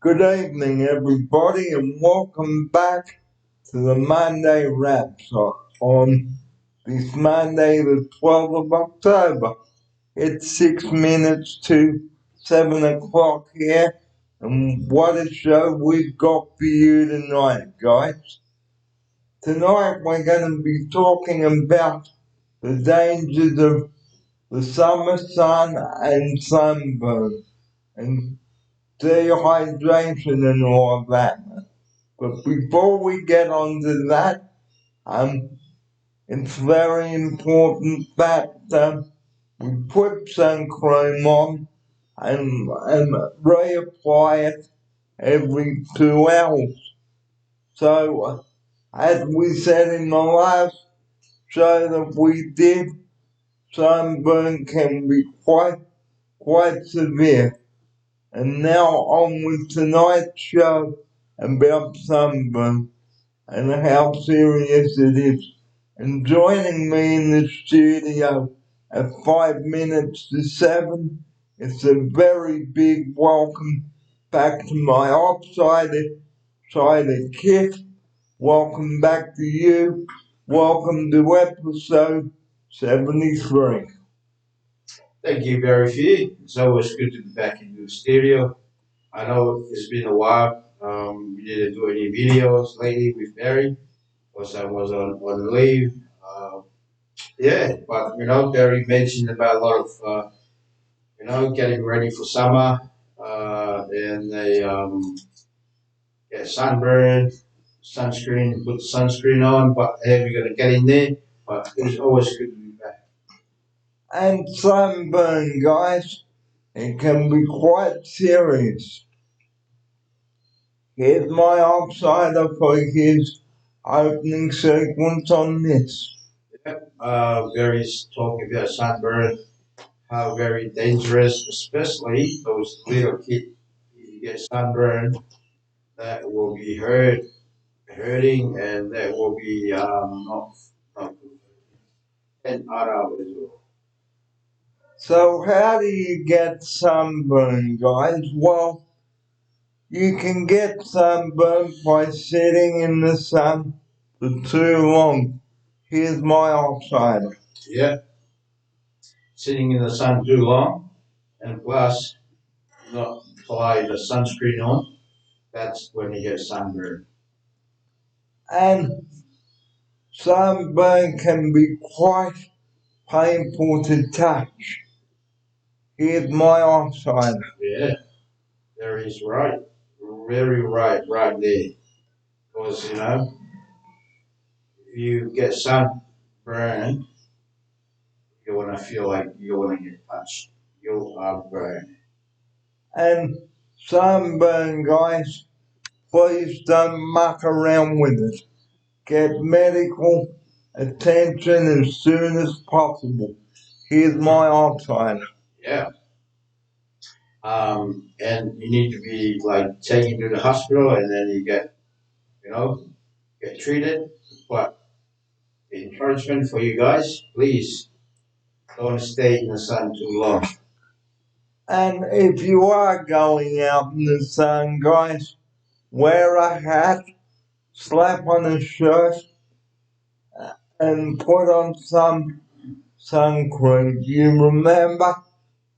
Good evening, everybody, and welcome back to the Monday Wraps on this Monday, the 12th of October. It's 6 minutes to 7 o'clock here, and what a show we've got for you tonight, guys. Tonight, we're going to be talking about the dangers of the summer sun and sunburn, and dehydration and all of that. But before we get on to that, it's very important that we put sun cream on and reapply it every 2 hours. So, as we said in the last show that we did, sunburn can be quite severe. And now on with tonight's show about sunburn and how serious it is. And joining me in the studio at 5 minutes to 7, it's a very big welcome back to my side Kit. Welcome back to you. Welcome to episode 73. Thank you, Barry Fee. It's always good to be back in the studio. I know it's been a while. We didn't do any videos lately with Barry because I was on leave. Yeah, but Barry mentioned about a lot of getting ready for summer and sunburn, sunscreen, put sunscreen on. But hey, we're gonna get in there. But it's always good to be back. And sunburn, guys, it can be quite serious. Here's my outsider for his opening sequence on this. Yep. Gary's talking about sunburn, how very dangerous, especially those little kids. If you get sunburn, that will be hurting, and that will be not good. And other as well. So how do you get sunburn, guys? Well, you can get sunburn by sitting in the sun for too long. Here's my outsider. Yeah, sitting in the sun too long, and plus not apply the sunscreen on. That's when you get sunburn. And sunburn can be quite painful to touch. Here's my outsider. Yeah, there is right, very right there. Because if you get sunburn, you want to feel like you want to get touched. You are burned. And sunburn, guys, please don't muck around with it. Get medical attention as soon as possible. Here's my outsider. Yeah. And you need to be like taken to the hospital, and then you you know, get treated. But the encouragement for you guys, please don't stay in the sun too long. And if you are going out in the sun, guys, wear a hat, slap on a shirt, and put on some sun cream. You remember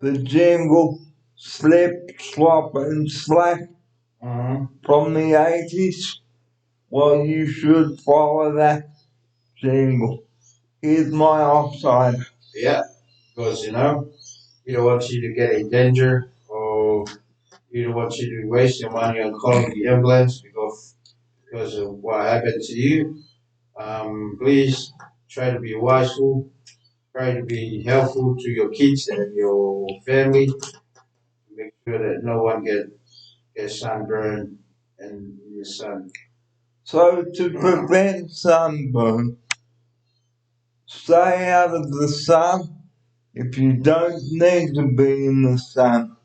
the jingle slip, slop, and slap from the 80s? Well, you should follow that jingle. Here's my offside. Yeah, because you don't want you to get in danger, or you don't want you to waste your money on calling the ambulance because of what happened to you. Please try to be wiseful, try to be helpful to your kids and your family. Make sure that no one gets sunburned and in the sun. So to prevent sunburn, stay out of the sun. If you don't need to be in the sun,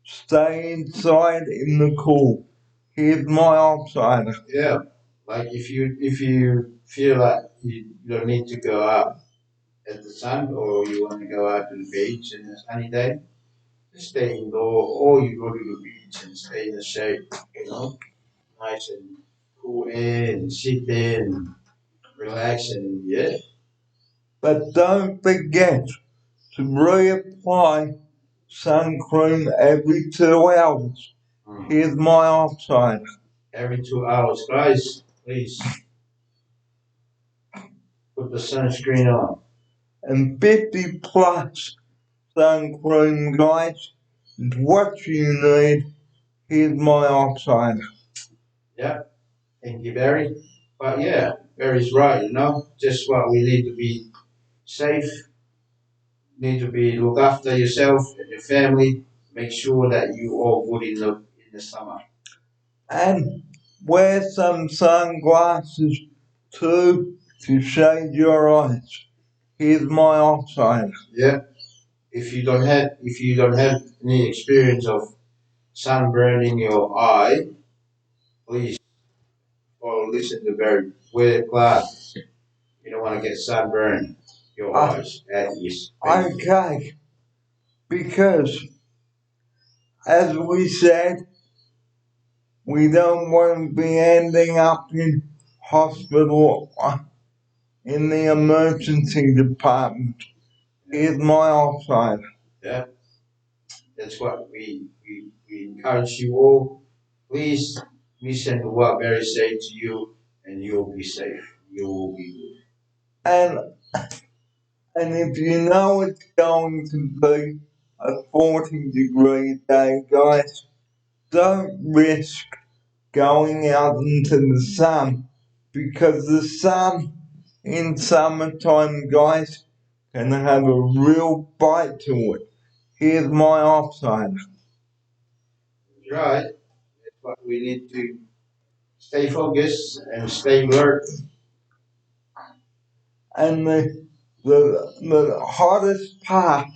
stay inside in the cool. Here's my outsider. Yeah, like if you feel like you don't need to go out at the sun, or you want to go out to the beach in a sunny day, just stay indoor, or you go to the beach and stay in the shade. you know, nice and cool in, and sit there and relax, and yeah. But don't forget to reapply sun cream every 2 hours. Here's my upside. Every 2 hours, guys, please put the sunscreen on. And 50 plus sun cream, guys, is what you need. Here's my upside. Yeah, thank you, Barry. But yeah, Barry's right, just what we need to be safe, need to be look after yourself and your family, make sure that you all good in the summer. And wear some sunglasses too to shade your eyes. Here's my upside. Yeah. If you don't have any experience of sunburn in your eye, please follow listen to Barry. Wear glasses. You don't want to get sunburn your eyes. That is painful. Okay, because as we said, we don't want to be ending up in hospital in the emergency department. Here's my upside. Yeah, that's what we encourage you all. Please listen to what Barry said to you, and you'll be safe. You will be good. And and if you know it's going to be a 40-degree day, guys, don't risk going out into the sun because the sun in summertime, guys, can have a real bite to it. Here's my upside. Right. That's what we need to stay focused and stay alert. And the hottest part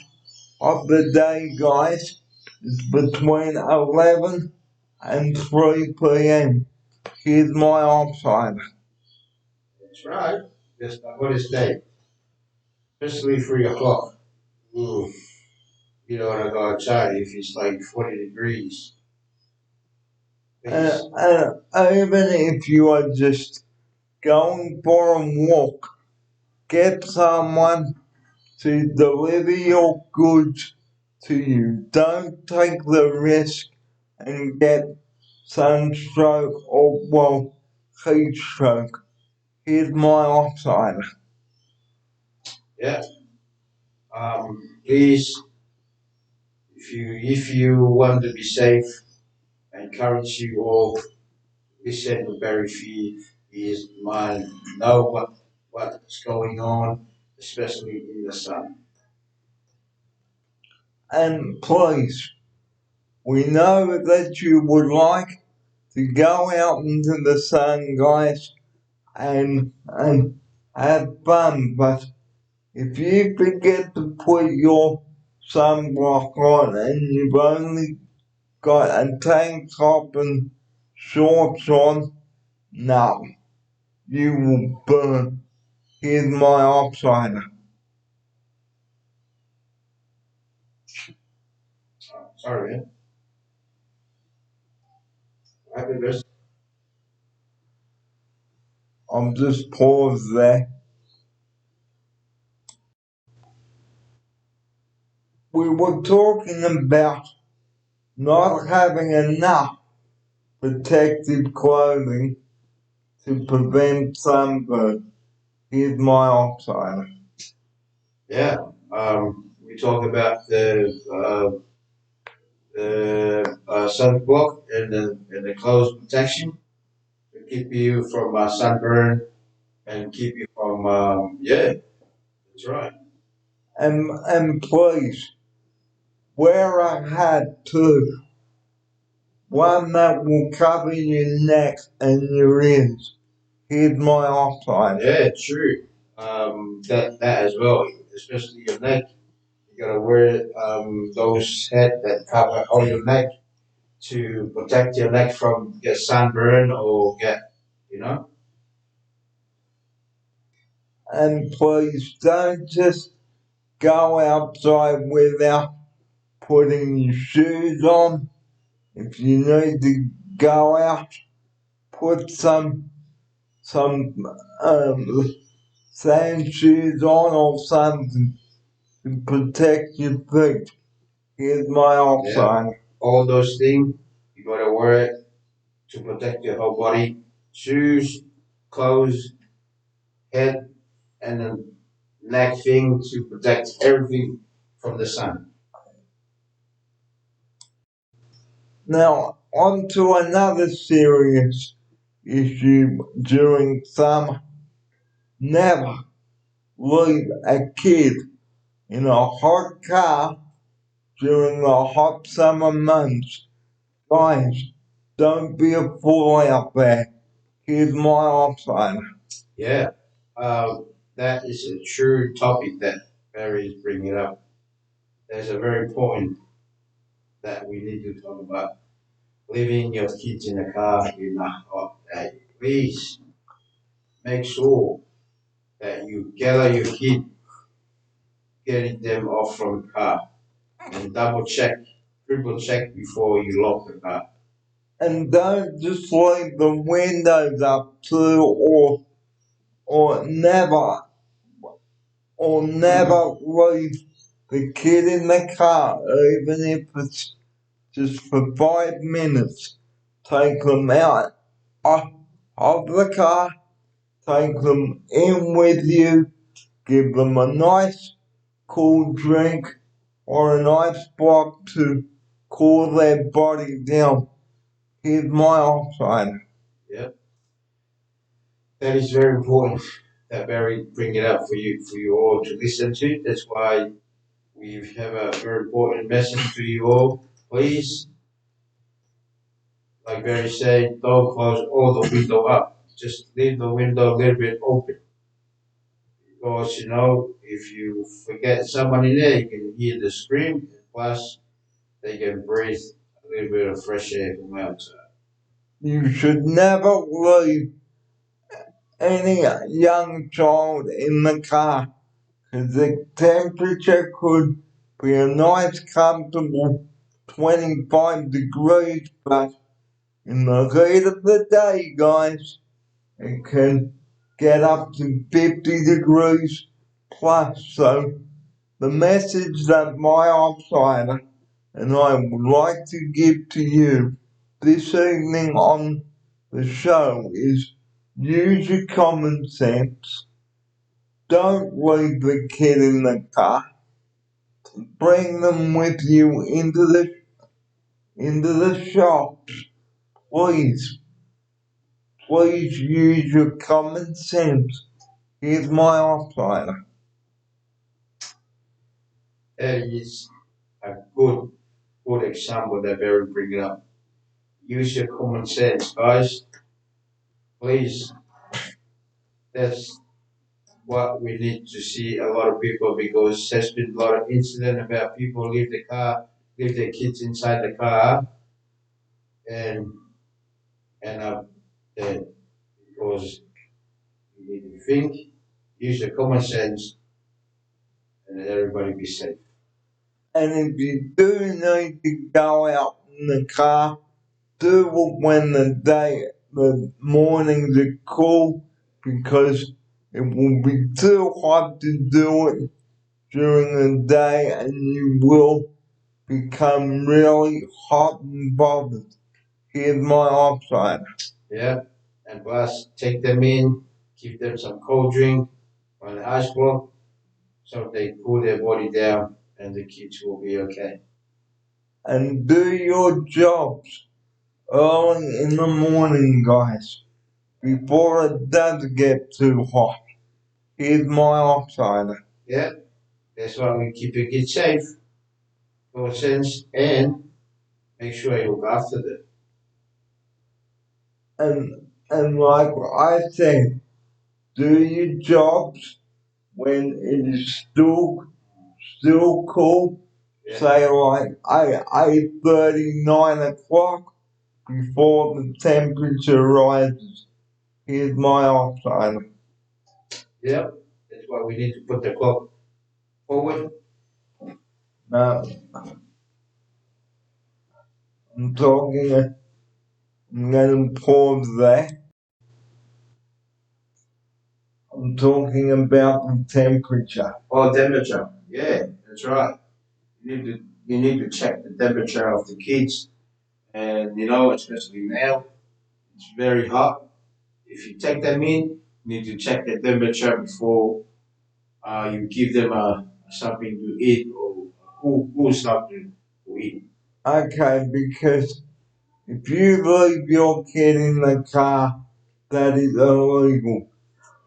of the day, guys, is between 11 and 3 p.m. Here's my upside. That's right. That's the hottest day, especially 3 o'clock. Ooh, you don't want to go outside if it's like 40 degrees. Please. Even if you are just going for a walk, get someone to deliver your goods to you. Don't take the risk and get sunstroke or, well, heat stroke. Here's my upside. Yeah. Please, if you want to be safe, I encourage you all listen to Barry Fee. He is mind know what's going on, especially in the sun. And please, we know that you would like to go out into the sun, guys, and have fun, but if you forget to put your sunblock on and you've only got a tank top and shorts on, no, you will burn. Here's my upside. Sorry, man. Happy birthday. I'm just paused there. We were talking about not having enough protective clothing to prevent sunburn. Here's my upside. Yeah. We talk about the sunblock and the clothes protection to keep you from sunburn and keep you from yeah. That's right. And please wear a hat too, one that will cover your neck and your ears. Here's my upside. Yeah, true. That as well, especially your neck. You gotta wear those hat that cover all your neck to protect your neck from get sunburn or get you know. And please don't just go outside without putting your shoes on. If you need to go out, put some um, sand shoes on or something to protect your feet. Here's my Yeah, option. all those things you gotta wear it to protect your whole body. Shoes, clothes, head, and a neck thing to protect everything from the sun. Now, on to another serious issue during summer. Never leave a kid in a hot car during the hot summer months. Guys, don't be a fool out there. Here's my option. Yeah, that is a true topic that Barry is bringing up. There's a very point that we need to talk about. Leaving your kids in the car in a hot day. Please make sure that you gather your kid, getting them off from the car, and double check, triple check before you lock the car. And don't just leave the windows up too, or never, or never leave the kid in the car, even if it's just for 5 minutes. Take them out of the car, take them in with you, give them a nice cool drink or an ice block to cool their body down. Here's my option. Yeah, that is very important that Barry bring it up for you all to listen to. That's why we have a very important message to you all. Please, like Barry said, don't close all the window up. Just leave the window a little bit open. Because you know, if you forget someone in there, you can hear the scream. Plus, they can breathe a little bit of fresh air from outside. You should never leave any young child in the car because the temperature could be a nice comfortable 25 degrees, but in the heat of the day, guys, it can get up to 50 degrees plus. So the message that my outsider and I would like to give to you this evening on the show is use your common sense. Don't leave the kid in the car. Bring them with you into the shop. Please, please use your common sense. Here's my outsider. That is a good example that Barry bring up. Use your common sense, guys. Please, that's what we need to see a lot of people because there's been a lot of incident about people leave their kids inside the car and end up dead because you need to think, use your common sense, and let everybody be safe. And if you do need to go out in the car, do it when the mornings are cool because it will be too hot to do it during the day and you will become really hot and bothered. Here's my option. Yeah, and plus take them in, give them some cold drink on the ice block so they cool their body down and the kids will be okay. And do your jobs early in the morning, guys, before it does get too hot. Here's my option. Yeah, that's why we keep your kids safe, common sense, and make sure you look after them. And like I said, do your jobs when it is still cool. Yeah, Say like 8:30, 9 o'clock before the temperature rises. Here's my option. yeah, that's why we need to put the clock forward. Now I'm talking I'm going to pause there. I'm talking about the temperature. Oh, temperature. Yeah, that's right. You need to check the temperature of the kids, and especially now, it's very hot. If you take them in, you need to check the temperature before you give them something to eat or who's not to eat. Okay, because if you leave your kid in the car, that is illegal.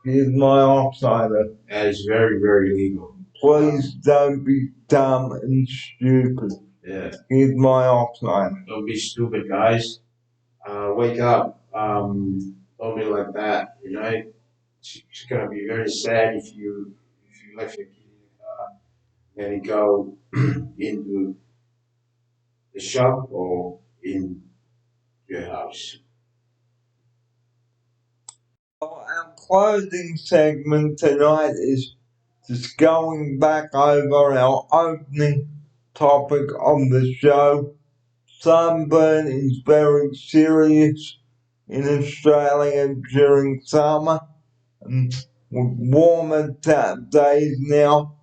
Here's my outsider. That is very, very legal. Please don't be dumb and stupid. Yeah. Here's my outsider. Don't be stupid, guys. Wake up. Don't be like that. It's gonna be very sad if you left your kid in the car and you go into the shop or in your house. Our closing segment tonight is just going back over our opening topic of the show. Sunburn is very serious in Australia during summer, and with warmer days now,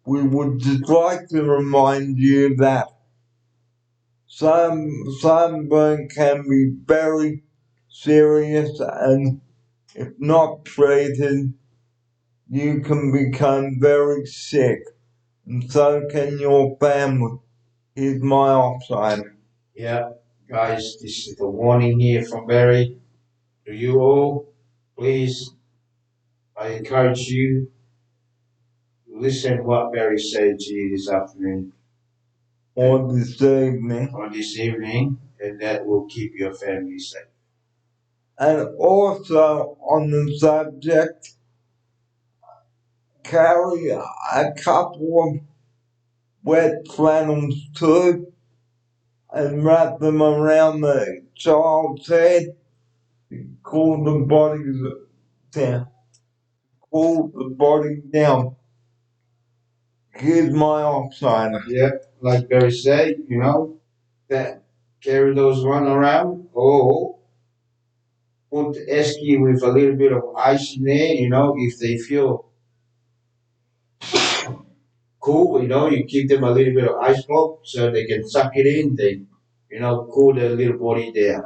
we would just like to remind you that sunburn can be very serious, and if not treated, you can become very sick, and so can your family. Here's my outsider. Yeah, guys, this is the warning here from Barry. To you all, please, I encourage you to listen to what Barry said to you this afternoon Or this evening. or this evening, and that will keep your family safe. And also on the subject, carry a couple of wet flannels too and wrap them around the child's head, cool the body down. Cool the body down. Here's my outsider. Yeah, like Barry said, that carry those one around. Or put esky with a little bit of ice in there, if they feel cool, you give them a little bit of ice block so they can suck it in, cool their little body down.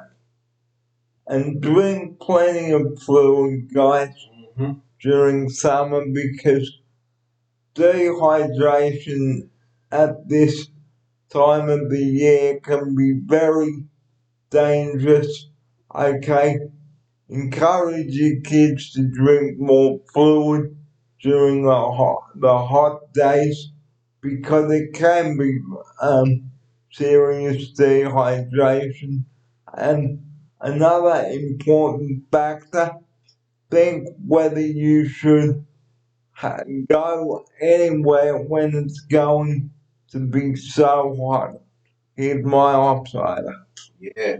And drink plenty of fluid, guys, during summer because dehydration at this time of the year can be very dangerous. Okay, encourage your kids to drink more fluid during the hot days because it can be serious dehydration. And another important factor, think whether you should go anywhere when it's going to be so hot. Here's my outsider. Yeah,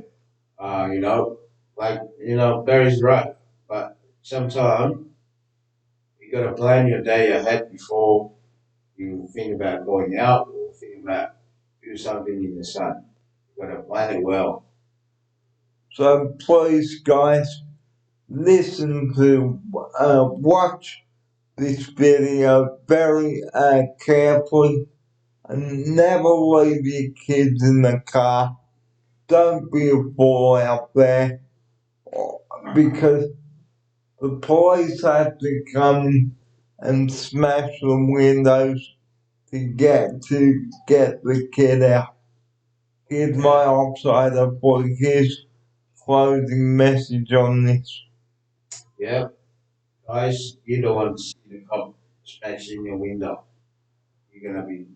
Barry's right, but sometimes you gotta plan your day ahead before you think about going out or think about do something in the sun. You gotta plan it well. So please, guys, listen to, watch this video very carefully and never leave your kids in the car. Don't be a fool out there because the police have to come and smash the windows to get the kid out. Here's my outsider for his closing message on this. Yeah, guys, you don't want to see the cop smashing your window. You're gonna be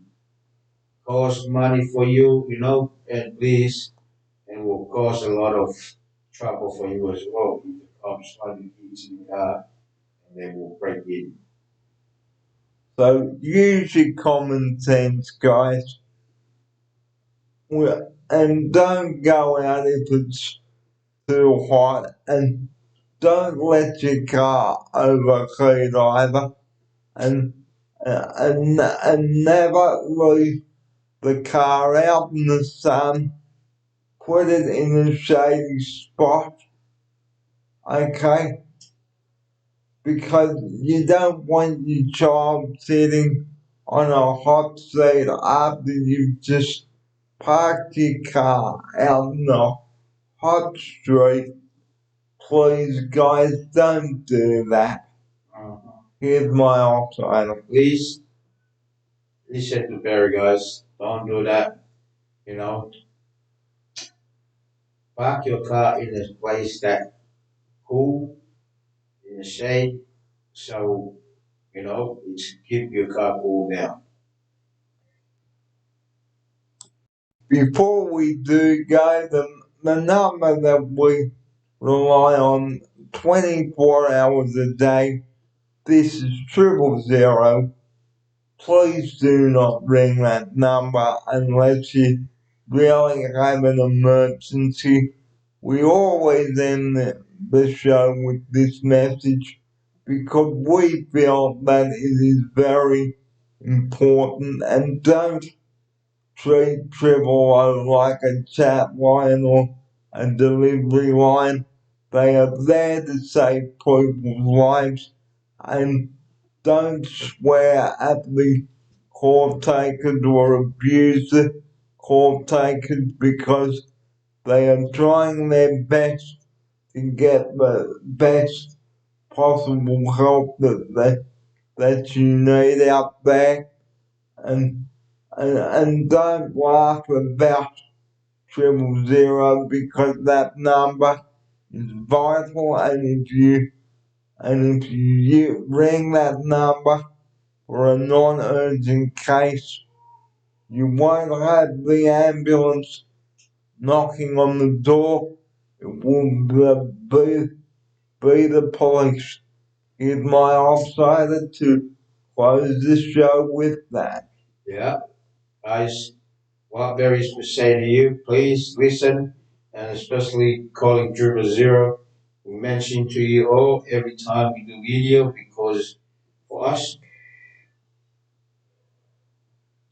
cost money for you, and please, and will cause a lot of trouble for you as well. If the cops find the keys in the car and they will break in. So use your common sense, guys. And don't go out if it's too hot, and don't let your car overheat either, and never leave the car out in the sun put it in a shady spot, okay? Because you don't want your child sitting on a hot seat after you've just parked your car out in the hot street. Please, guys, don't do that. Here's my outsider. Please listen to Barry, guys. Don't do that. You know, park your car in a place that cool, in the shade, so it's keep your car cool down. Before we do go, the number that we rely on 24 hours a day, this is 000. Please do not ring that number unless you really have an emergency. We always end the show with this message because we feel that it is very important, and don't treat Triple O like a chat line or a delivery line. They are there to save people's lives, and don't swear at the call takers or abuse the call takers because they are trying their best to get the best possible help that you need out there, and and don't laugh about 000 because that number is vital, and if you ring that number for a non-urgent case, you won't have the ambulance knocking on the door. It will be the police. Here's my outsider to close the show with that. Yeah, guys, what Barry's was saying to you, please listen, and especially calling 000. We mention to you all every time we do video because for us,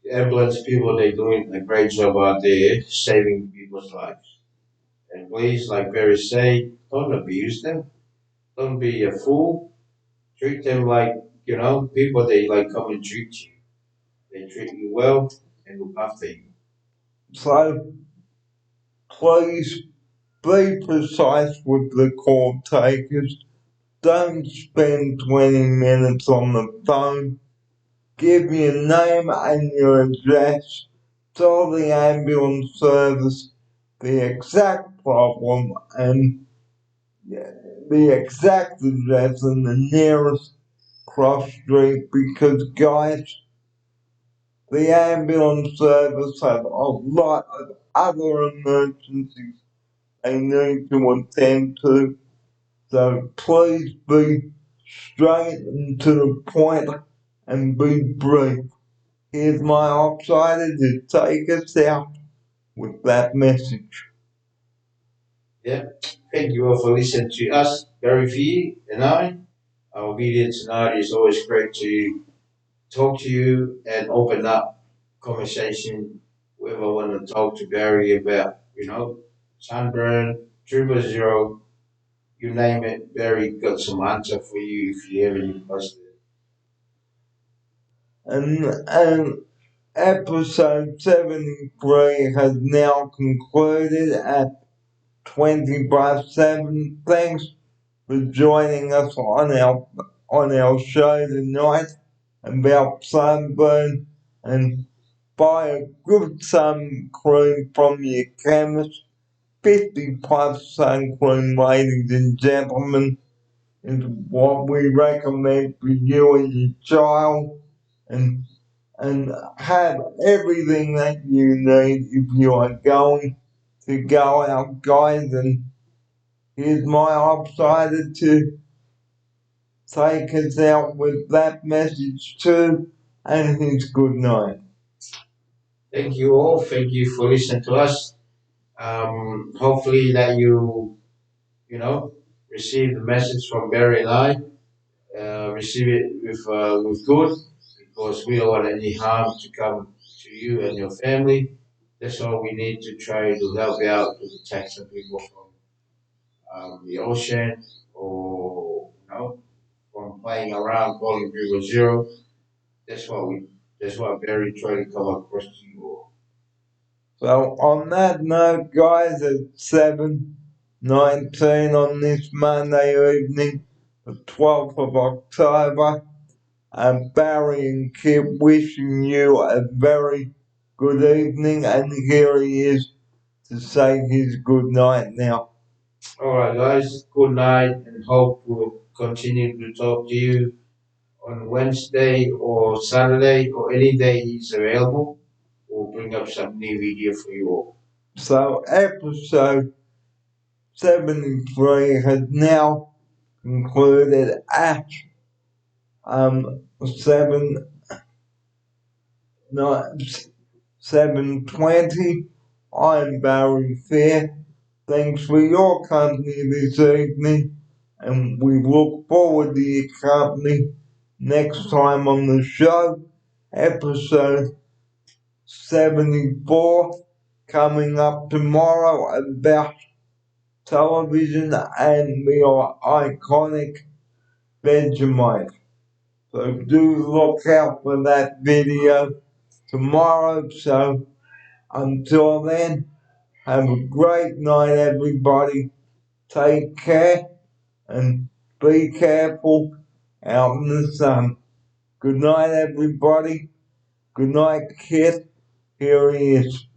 the ambulance people, they're doing a great job out there saving people's lives. And please, like Barry say, don't abuse them. Don't be a fool. Treat them like, people they like come and treat you. They treat you well and look after you. So please be precise with the call takers. Don't spend 20 minutes on the phone. Give your name and your address. Tell the ambulance service the exact problem and the exact address and the nearest cross street because, guys, the ambulance service have a lot of other emergencies they need to attend to. So please be straight and to the point and be brief. Here's my outsider to take us out with that message. Yeah. Thank you all for listening to us, Barry V and I. Our video tonight is always great to talk to you and open up conversation. Whoever want to talk to Barry about, Sunburn, 000, you name it, Barry got some answer for you if you ever need question. And episode 73 has now concluded at 20 by 7. Thanks for joining us on our show tonight about sunburn, and buy a good sun cream from your chemist. 50 plus sun cream, ladies and gentlemen, is what we recommend for you and your child, and and have everything that you need if you are going to go out, guys. And here's my outsider to take us out with that message too, and his good night. Thank you all. Thank you for listening to us. Hopefully that you receive the message from Barry and I. Receive it with good because we don't want any harm to come to you and your family. That's all we need to try to help out to protect some people from the ocean or from playing around calling people zero. That's what we. That's what Barry tried to come across to you all. So on that note, guys, at 7:19 on this Monday evening, the 12th of October, Barry and Kip wishing you a very good evening, and here he is to say his good night now. All right, guys. Good night, and hope we'll continue to talk to you on Wednesday or Saturday or any day he's available. We'll bring up some new video for you all. So episode 73 has now concluded at 7 not 7:20. I'm Barry Fair. Thanks for your company this evening, and we look forward to your company next time on the show. Episode 74 coming up tomorrow about television and the iconic Vegemite. So do look out for that video tomorrow. So until then, have a great night, everybody. Take care and be careful out in the sun. Good night, everybody. Good night, Kit. Here he is.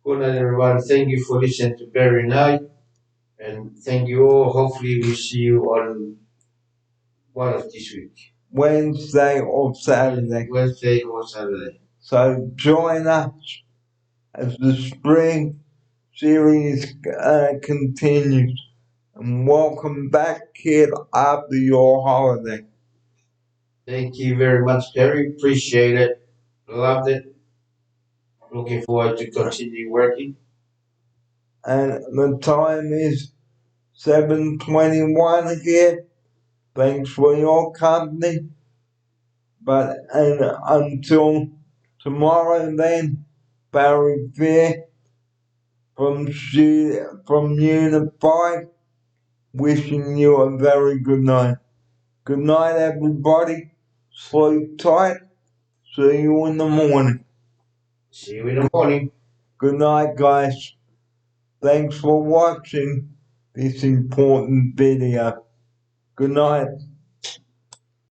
Good night, everyone. Thank you for listening to Barry Night, and thank you all. Hopefully, we'll see you on one of this week. Wednesday or Saturday. Wednesday or Saturday. So join us as the spring series continues. And welcome back, Kid, after your holiday. Thank you very much, Terry. Appreciate it. Loved it. Looking forward to continue working. And the time is 7:21 here. Thanks for your company. But and until tomorrow, then, Barry Fair from Unified, wishing you a very good night. Good night, everybody. Sleep tight. See you in the morning. See you in the morning. Good night, guys. Thanks for watching this important video. Good night.